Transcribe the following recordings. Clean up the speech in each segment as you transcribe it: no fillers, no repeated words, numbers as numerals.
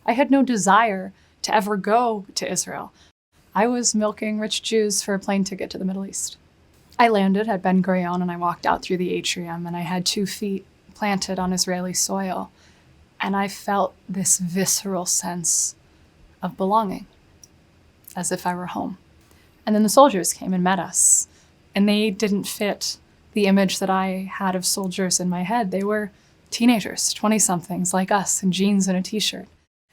I had no desire to ever go to Israel. I was milking rich Jews for a plane ticket to the Middle East. I landed at Ben-Gurion and I walked out through the atrium and I had 2 feet planted on Israeli soil. And I felt this visceral sense of belonging, as if I were home. And then the soldiers came and met us. And they didn't fit the image that I had of soldiers in my head. They were teenagers, 20-somethings like us, in jeans and a t-shirt.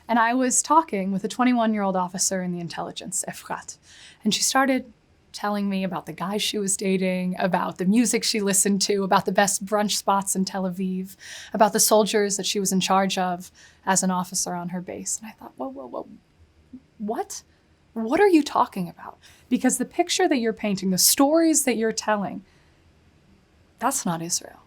And I was talking with a 21-year-old officer in the intelligence, Efrat. And she started telling me about the guys she was dating, about the music she listened to, about the best brunch spots in Tel Aviv, about the soldiers that she was in charge of as an officer on her base. And I thought, whoa, what? What are you talking about? Because the picture that you're painting, the stories that you're telling, that's not Israel.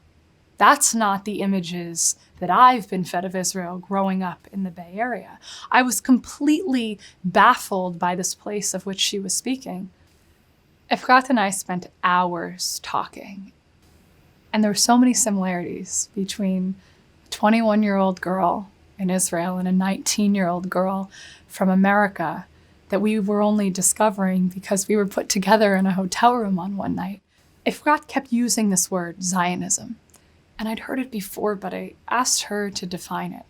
That's not the images that I've been fed of Israel growing up in the Bay Area. I was completely baffled by this place of which she was speaking. Efrat and I spent hours talking, and there were so many similarities between a 21-year-old girl in Israel and a 19-year-old girl from America that we were only discovering because we were put together in a hotel room on one night. Efrat kept using this word, Zionism, and I'd heard it before, but I asked her to define it.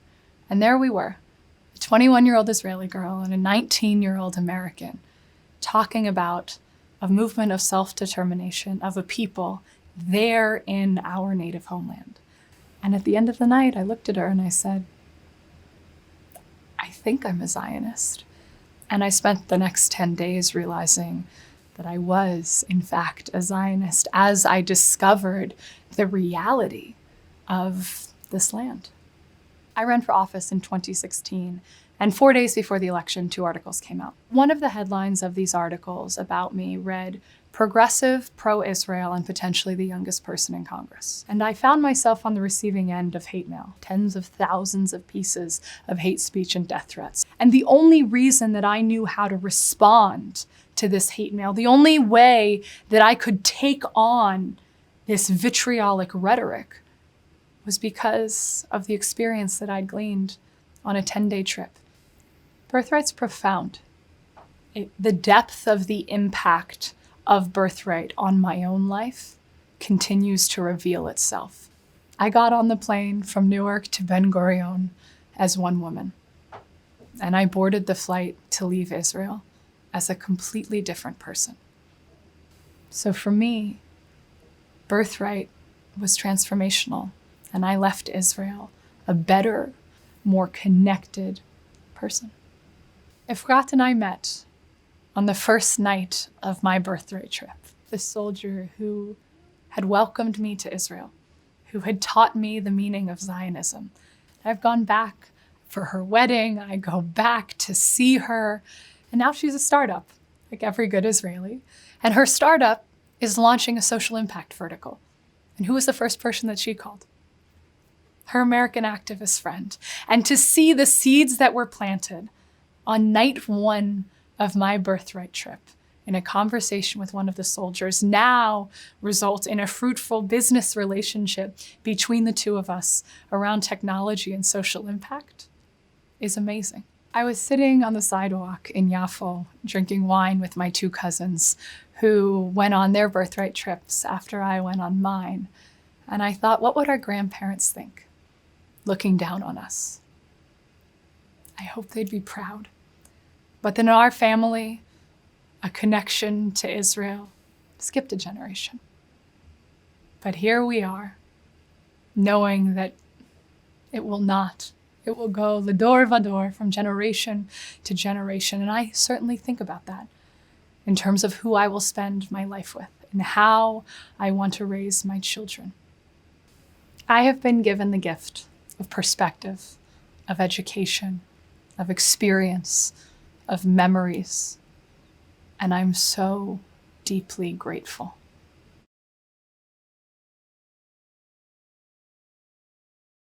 And there we were, a 21-year-old Israeli girl and a 19-year-old American, talking about a movement of self-determination of a people there in our native homeland. And at the end of the night, I looked at her and I said, I think I'm a Zionist. And I spent the next 10 days realizing that I was, in fact, a Zionist as I discovered the reality of this land. I ran for office in 2016, and 4 days before the election, 2 articles came out. One of the headlines of these articles about me read, "Progressive, pro-Israel, and potentially the youngest person in Congress." And I found myself on the receiving end of hate mail, tens of thousands of pieces of hate speech and death threats. And the only reason that I knew how to respond to this hate mail, the only way that I could take on this vitriolic rhetoric was because of the experience that I'd gleaned on a 10-day trip. Birthright's profound. The depth of the impact of Birthright on my own life continues to reveal itself. I got on the plane from Newark to Ben-Gurion as one woman, and I boarded the flight to leave Israel as a completely different person. So for me, Birthright was transformational, and I left Israel a better, more connected person. Efrat and I met on the first night of my Birthright trip. The soldier who had welcomed me to Israel, who had taught me the meaning of Zionism. I've gone back for her wedding. I go back to see her. And now she's a startup, like every good Israeli. And her startup is launching a social impact vertical. And who was the first person that she called? Her American activist friend. And to see the seeds that were planted on night 1 of my Birthright trip in a conversation with one of the soldiers now result in a fruitful business relationship between the 2 of us around technology and social impact is amazing. I was sitting on the sidewalk in Yafo drinking wine with my 2 cousins who went on their Birthright trips after I went on mine. And I thought, what would our grandparents think looking down on us? I hope they'd be proud. But then in our family, a connection to Israel skipped a generation. But here we are, knowing that it will not. It will go l'dor vador, from generation to generation. And I certainly think about that in terms of who I will spend my life with and how I want to raise my children. I have been given the gift of perspective, of education, of experience, of memories, and I'm so deeply grateful.